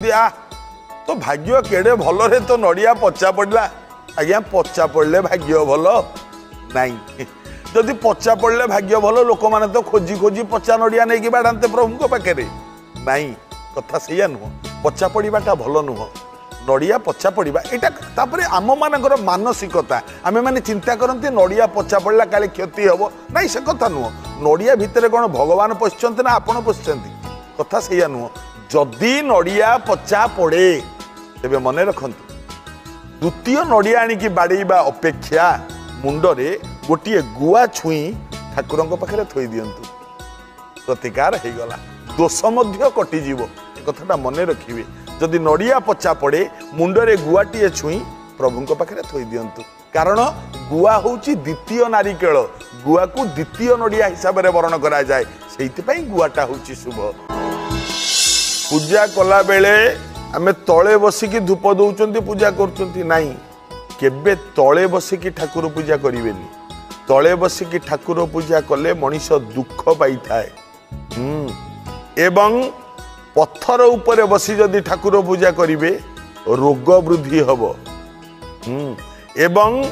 दिया तो भाग्य केड़े भल रे तो नड़िया पचा पड़ला आज्ञा पचा पड़ले भाग्य भल नाई जदि पचा पड़ले भाग्य भल लोक माने तो खोजी खोजी पचा नड़िया नहीं कि बाढ़ाते प्रभु पाखे नाई कथा से नुह पचा पड़ाटा भल नुह नड़िया पचा पड़ा यहाँ आम मानकर मानसिकता आम मैंने चिंता करते नड़िया पचा पड़ा काले क्षति हम ना से कथा नुह नड़िया भितर कौन भगवान पशिंट ना आपण पशिंट कथा से नुह जदि नड़िया पचा पड़े तेरे मन रखु द्वितीय नड़िया आणिकी बाड़ेबा अपेक्षा मुंडरे गोटे गुआ छुई ठाकुर पाखे थोई दिंतु प्रतिकार हो गला दोष कटिजीव कथाटा मन रखिए जदि नड़िया पचा पड़े मुंडरे गुआटीए छुई प्रभु पाखे थोई दिंतु कारण गुआ हूँ द्वितीय नारिकेल गुआ को द्वितीय नड़िया हिसाब से वर्ण करा जाए से गुआटा हूँ शुभ पूजा कला बेले आमे तले बसिकी धूप दौरान पूजा कर नाई केबे तले बसिकी ठाकुर पूजा करेनि तले बसिकी ठाकुर पूजा कले मनीष दुख पाई थाए एवं पत्थर उपरे बसी जदि ठाकुर पूजा करिवे रोग वृद्धि हब एवं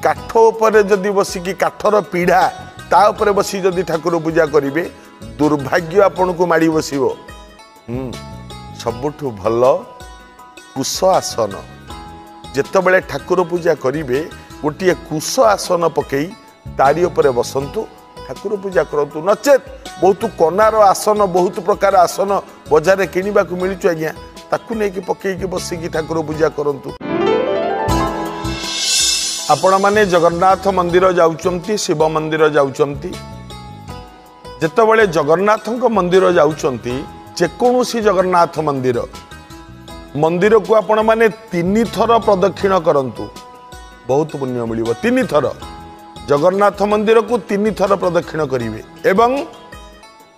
काठ उपरे जदि बसिकी काठर पीढ़ा ता उपरे बसी जदि ठाकुर पूजा करिवे दुर्भाग्य आपन को माड़ी बसिबो सबुठु भल कुश आसन जेतबेले ठाकुर पूजा करिवे गोटे कुश आसन पकई तारी उपरे बसंतु ठाकुर पूजा करंतु नचेत बहुत कनार आसन बहुत प्रकार आसन बजार किणवा को मिलुछु आज्ञा ताकू नेकी पकईकी बसिकी ठाकुर पूजा करंतु आपण माने जगन्नाथ मंदिर जाउचंती शिव मंदिर जाउचंती जेतबेले जगन्नाथक मंदिर जाउचंती जेकोसी जगन्नाथ मंदिर मंदिर को आपण माने 3 थर प्रदक्षिण करंतु बहुत पुण्य मिलिबो 3 थर जगन्नाथ मंदिर को 3 थर प्रदक्षिण करिवे एवं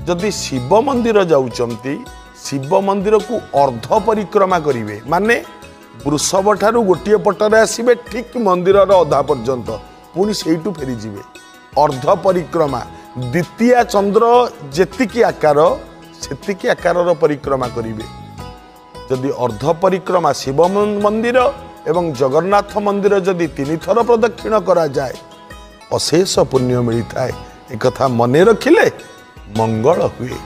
जदि शिव मंदिर जाउचंती शिव मंदिर को अर्ध परिक्रमा करिवे माने वृषभ ठारू गोटे पटरे आसीबे ठीक मंदिर अधा पर्यंत पुणी सेठू फेरी जिवे अर्ध परिक्रमा द्वितीय चंद्र जेतिकी आकार सेतिकी आकार परिक्रमा करिवे जदि अर्ध परिक्रमा शिव मंदिर एवं जगन्नाथ मंदिर जदि 3 थर प्रदक्षिण करा जाए अशेष पुण्य मिलता है एक कथा मने रखिले मंगल हुए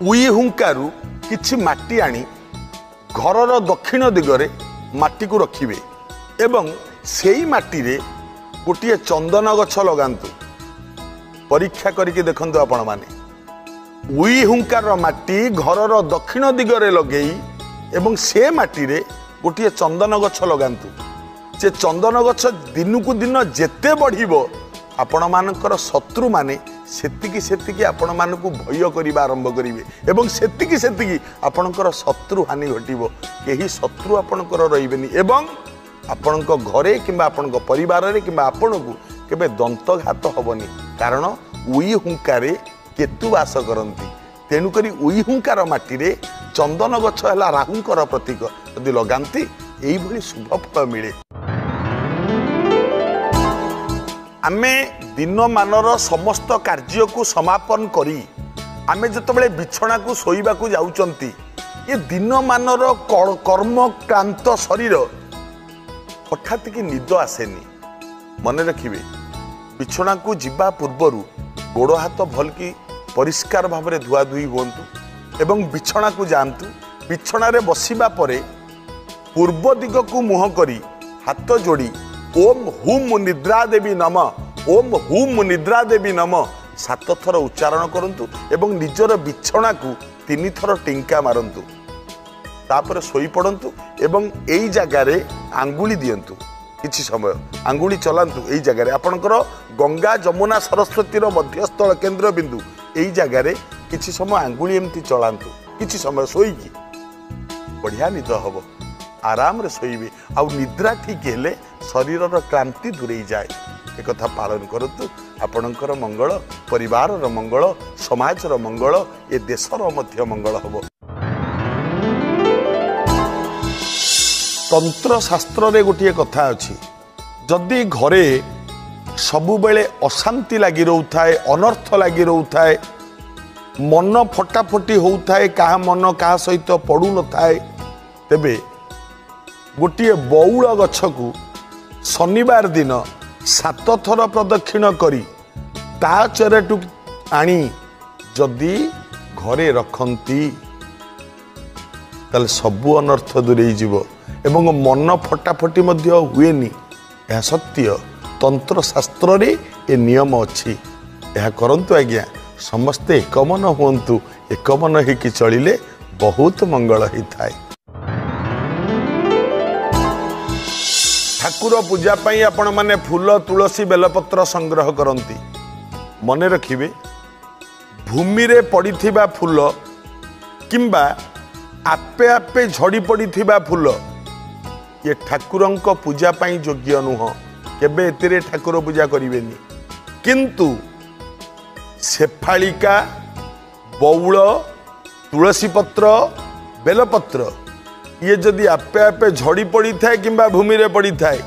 उई हुंकारु किछि माटी आनी घरर दक्षिण दिगरे माटी को रखिबे एवं सेई माटी रे गोटे चंदन गछ लगांतु परीक्षा करके देखंतु आपण माने उई हुंकार माटी घरर दक्षिण दिगरे लगेई एवं से माटी रे गोटे चंदन गछ लगांतु से चंदन गछ दिन को दिन जेते बढ़िबो आपण मानकर शत्रु माने सेतिकी सेतिकी आपण मानकु भय करिबा आरंभ करिवे एवं सेतिकी सेतिकी आपणकर शत्रु हानि घटिबो केही शत्रु आपणकर रहिबेनी एवं आपणक घरे किंबा आपणक परिवार रे किंबा आपणकु केबे दंतघात हबनी कारण उई हुंकारे केतु वास करती तेणु करी उई हुंकार माटी रे चंदन गछ है राहुंकर प्रतीक यदि लगाती यही भली शुभ फल मिले आमे दिन मानर समस्त कार्य को समापन करी आमे जतबेले बिछना को सोइबा को जाउचंती ये दिन मानर कर्म क्रांत शरीर हठात कि निद आसेनी मन रखिए बिछना को जिबा पूर्वरु गोड़ हाथ भल की परिष्कार भाव में धुआ धुई हूँ एवं बिछना को जातु बिछना रे बसिबा परे पूर्व दिग को मुह करी हाथ जोड़ी ओम हुम निद्रा देवी नम ओम हुम निद्रा देवी नम 7 थर उच्चारण करंतु एवं निजर बिछना को 3 थर टिंका मारंतु तापर सोई पड़ंतु एवं एई जगार आंगुली दियंतु किछि समय आंगुली चलांतु एई जगार आपणकर गंगा जमुना सरस्वती मध्यस्थल केंद्र बिंदु एई जगार किछि समय आंगुली एमती चलांतु किछि समय सोईकी बढ़िया निद हब आराम रे सोईबे आउ निद्रा ठीक हेले शरीर क्लांति दूरे जाए एक कथा पालन करतु आपणकर मंगल परिवार मंगल समाज मंगल ए देशर मध्य मंगल हब तंत्र शास्त्र रे गोटे कथा अछि जदि घरे सबु बेले अशांति लगी रोथाए अनर्थ लगी रोथाए मन फटाफटी होता है क्या मन क्या सहित पड़ू न थाए तेबे गोटे बौल गछ को शनिवार दिन 7 थर प्रदक्षिण करी ता चेरटू आनी जदि घरे रखती ताले सबु अनर्थ दूरे जीव एवं मन फटाफटी मध्य हुएनी यह सत्य तंत्र शास्त्र रे ए नियम अच्छी यह करंतु आज्ञा समस्ते एकमन हुंतु एकमन होकि चलिले बहुत मंगल ही थाए। ठाकुर पूजा पाई आपण माने फूल तुलसी बेलपत्र संग्रह करती मन रखिबे भूमि रे पड़िथिबा फूल किंबा आपे आपे झड़ी पड़िथिबा फूल ये ठाकुरंक पूजा पाई योग्य नुह केबे एतिरे ठाकुर पूजा करिवेनी किंतु शेफालिका बौल तुलसी पत्र बेलपत्र ये जदि आपे आपे झड़ी पड़ी थाए किंबा भूमि रे पड़ी थाए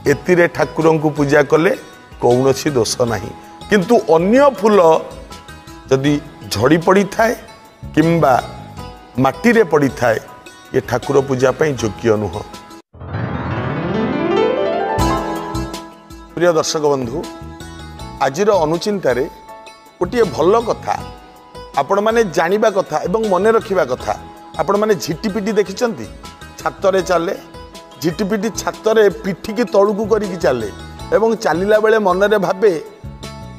एतिरे ठाकुरंकु पूजा कले कौनसी दोष नहीं किंतु अन्य फूल जदि झड़ी पड़ी थाए किंबा माटी रे पड़ी थाए ये ठाकुर पूजा पाई योग्य नुह। प्रिय दर्शक बंधु आजिर अनुचिंतारे गोटे भल कथा आपण माने जानिबा कथा एवं मन रखिबा कथा आपण माने झिटिपिटी देखिचंती छातरे चले झिटिपिटी छातरे पिठी की तळुकु करिकी चले एवं चलिला बेले मनरे भाबे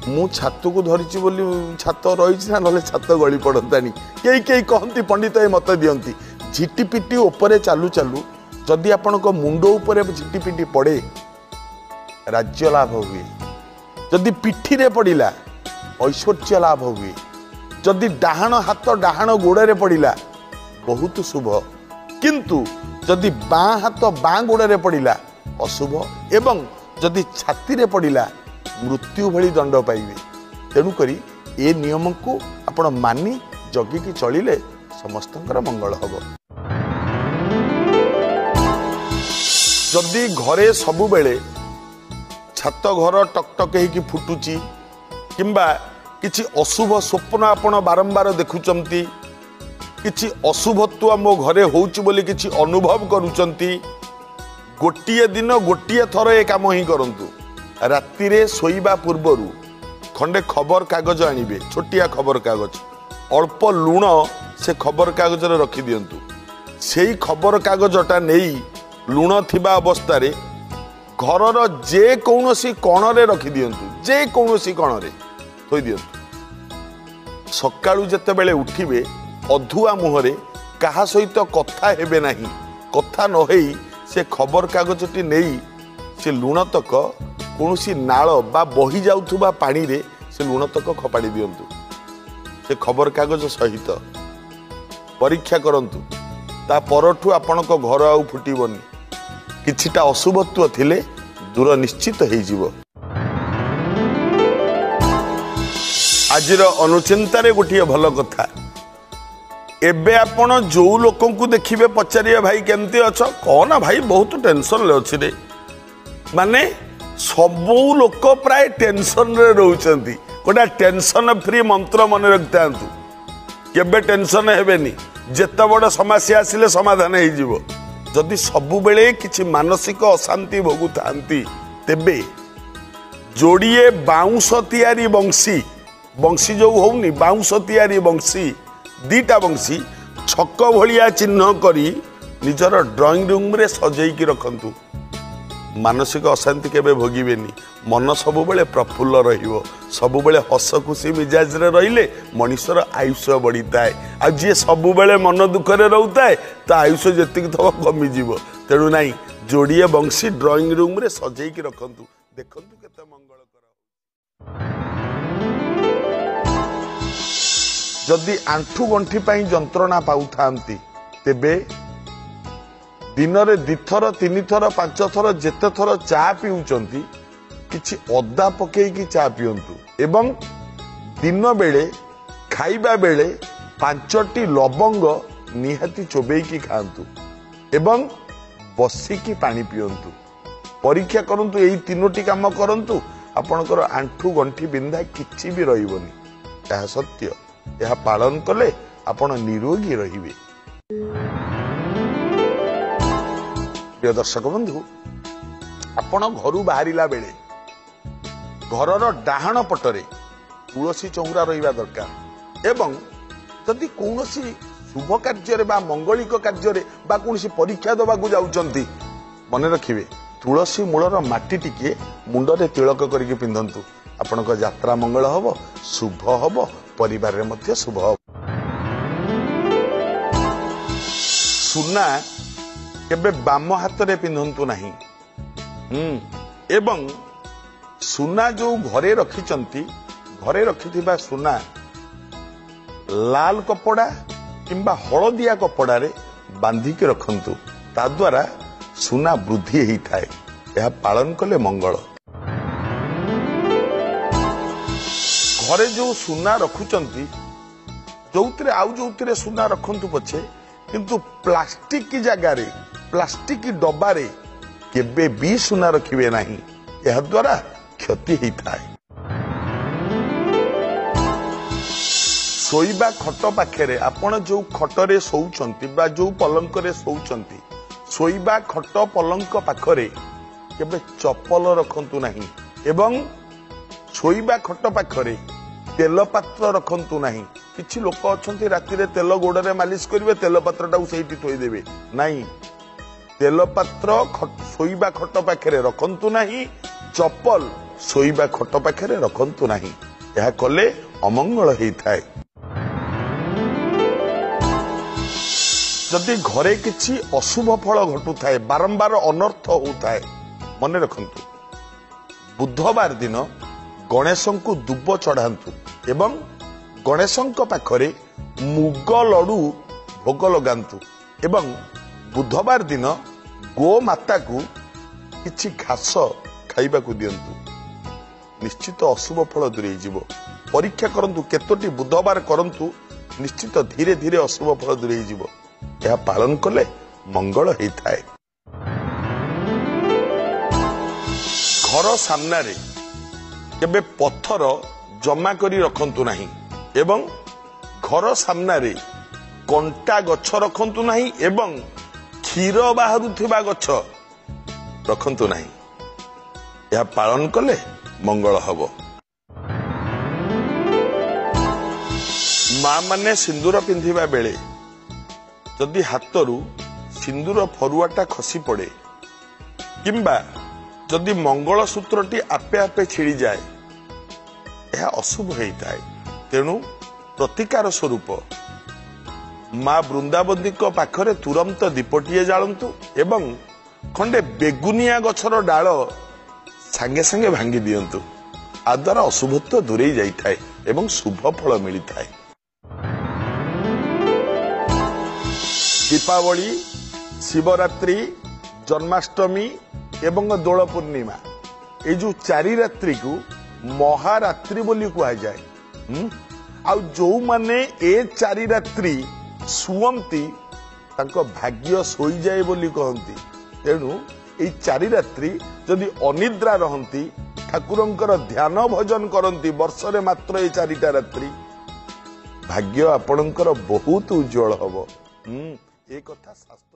मु छात को धरिची बोली छात रही ना ना छात गली पड़तानी कई कई कहती पंडित ये मत दियंती झिटिपिटी उपरे चालू चालू जदि आपण मुंड उपरे झिटिपिटी पड़े राज्य लाभ हुए जदि पिठी रे पड़िला ऐश्वर्य लाभ हुए जदि डाहाण हाथ डाहाण गोड़े पड़िला बहुत शुभ किंतु जदि बाँ हाथ बाँ गोड़े पड़िला अशुभ एवं जदि छाती रे पड़िला मृत्यु भली दंड पाइबे तेणुक ए नियम को आपण मानी जगिकी चलिले समस्तंकर मंगल हब। जदि घरे सबु बेले छात घर टकटक होगी फुटुची किंबा किछि अशुभ स्वप्न आपण बारंबार देखुचंती किछि अशुभत्व मो घरे होउची बोली किछि अनुभव करूचंती गोटिए दिन गोटिए थर ए काम ही करंतु राति रे सोईबा पूर्वरु खंडे खबर कागज आनिबे छोटिया खबर कागज अल्प लुण से खबर कागज रे रखी दियंतु सेई खबर कागजटा नेई लुण थिबा अवस्था रे घरर जे कौनसी कण रे रखी दियंतु जे कौनसी कण रे थोई दियंतु सकाळु जते बेले उठिबे अधुआ मुहरे कहा सहित कथा हेबे नाही कथा न हेई से खबर कागजटी नेई से लुण तक कौनसी नाल बा बही जाउथुबा पानी रे से लुण तक खपाड़ी दियंतु से खबर कागज सहित परीक्षा करंतु ता परठु आपणक घर आउ फुटिबनी किछिटा अशुभत्व थिले दूर निश्चित हो जिवो। आजिर अनुचिंतारे गोटे भल कथा एबे आपण जो लोक को देखिबे पचारिया भाई केमती अछ कहना भाई बहुत टेंशन ले अछि रे माने सबू लोक प्राय टेंशन रे रहउचंती गोटा टेंशन फ्री मंत्र मन रखतांतु केबे टेंशन हेबेनी जेते बड़ समस्या आसिले समाधान हो जिवो जदि सबु बेले किछि मानसिक अशांति भोगु थांती तेबे जोड़िए बाउंस तैयारी बंशी बंशी जो होउनी बाउंस तैयारी बंशी दीटा बंशी छक भलिया चिन्ह करी निजर ड्राइंग रूम रे सजेकी रखंतु मानसिक अशांति केबे भोगिबेनी मन सबु बेले प्रफुल्ल रहिबो सबु बेले हस खुशी मिजाज रे रहिले मनुष्यर आयुष्य बढ़िताए आ जे सबु बेले मन दुख रे रहउताए ता आयुष्य जेतिक थब कमी जीवो तेणु नाही जोड़िए बंशी ड्राइंग रूम रे सजेकी रखंतु देखंतु केते मंगल कर। जदि आंठू गंठी पाई जंत्रणा पाउथांती तेबे दिन रे 2 थर 3 थर 5 थर जेते थर चा पिउचंती किछि अदा पकेकी चा पियंतु एवं दिन बेले खाइबा बेले 5टी लवंग निहाती चोबेकी खांतु एवं बसिकी पानी पियंतु परीक्षा करंतु एई 3टी काम करंतु आपनकर आंठू गंठी बिंधा किछि भी रहिबोनी यह सत्य यह पालन कले आपण निरोगी रहिबे। प्रिय दर्शक बंधु, आपण घर बाहरिला बेले घरर डाहाण पटरे तुलसी चौरा रहिबा दरकार एवं जदि कौनसी शुभ कार्य बा मंगलिक कार्य बा कौनसी परीक्षा दबाकू जाउचंती मने रखिबे तुलसी मूलर माटी टिके मुंडरे तिलक करके पिंधंतु। आपनक यात्रा मंगल हब, शुभ हब, परिवार रे मध्य शुभ हब। सुना केबे बाम हाथ रे पिंधंतु नाही। एवं सुना जो घरे रखिचंती घरे रखिथिबा सुना लाल कपड़ा किंबा हलदिया कपड़ा रे बांधिके रखंतु। ता द्वारा सुना वृद्धि ही थाए। यह पालन कले मंगल। घरे जो सुना रखुचंती जोउतरे आउ जोउतरे सुना रखंतु पछे, किंतु प्लास्टिक की जगह रे प्लास्टिक की डब्बा रे केबे भी सुना रखिबे नाही। यह द्वारा क्षति ही थाए। शोइबा खट पाखे आपण जो खटरे शोउचंती बा जो पलंक रे शोउचंती शोइबा खट पलंक पाखरे केबे चप्पल रखंतु नाही। एवं शोइबा खट पाखरे तेल पात्र रखंतु नाही। किछि लोक अछंती राति रे तेल गोड़े मालिश करिवे, तेल पात्रटा सेठी थोई देबे नाही। तेल पात्र शोइबा खट पाखरे रखंतु नाही। चप्पल शोइबा खट पाखरे रखंतु नाही। यह कले अमंगल ही थाए। जदि घरे किछि अशुभ फल घटू थाए, बारंबार अनर्थ होता है, मने रखंतु बुधवार दिन गणेशंकु दुब चढ़ांतु एवं गणेशंक पाखरे मुग लडू भोग लगांतु एवं बुधवार दिन गो माता को किछि घास खाइबा को दियंतु। निश्चित अशुभ फल दूरे जीवो। परीक्षा करंतु केतोटी बुधवार करंतु, निश्चित धीरे धीरे अशुभ फल दूरे जीवो। यह पालन कले मंगल ही थाए। घर सामना रे केबे पत्थर जमा करी रखंतु नाही एवं घर सामना रे कंटा गछ रखंतु नाही एवं क्षीर बाहरुथिबा गछ रखंतु नाही। यह पालन कले मंगल हब। मां माने सिंदूर पिंधिबा बेले जदि हाथरू सिंदूर फरुआटा खसी पड़े किंबा जदि मंगल सूत्रटी आपे आपे छिड़ी जाए, यह अशुभ होता है। तेणु प्रतिकार स्वरूप मां वृंदावती पाखरे तुरंत दीपटीए जालंतु एवं खंडे बेगुनिया गछर डाल सांगे सांगे भांगी दियंतु। आ द्वारा अशुभत्व दूरे जाइए एवं शुभ फल मिलता है। दीपावली, शिवरात्रि, जन्माष्टमी एवं दोल पूर्णिमा ये जो चारि रात्रि को महारात्रि बोली कहा जाए। आउ जो माने ए चारि रात्रि सुवंती तांको भाग्य सोई जाए बोली कहंती। तेणु ए चारि रात्रि जदि अनिद्रा रहंती, ठाकुरंकर ध्यान भजन करंती वर्षरे मात्र ए चारिटा रात्रि, भाग्य आपणकर बहुत उज्जवल हबो। एक कथा शास्त्र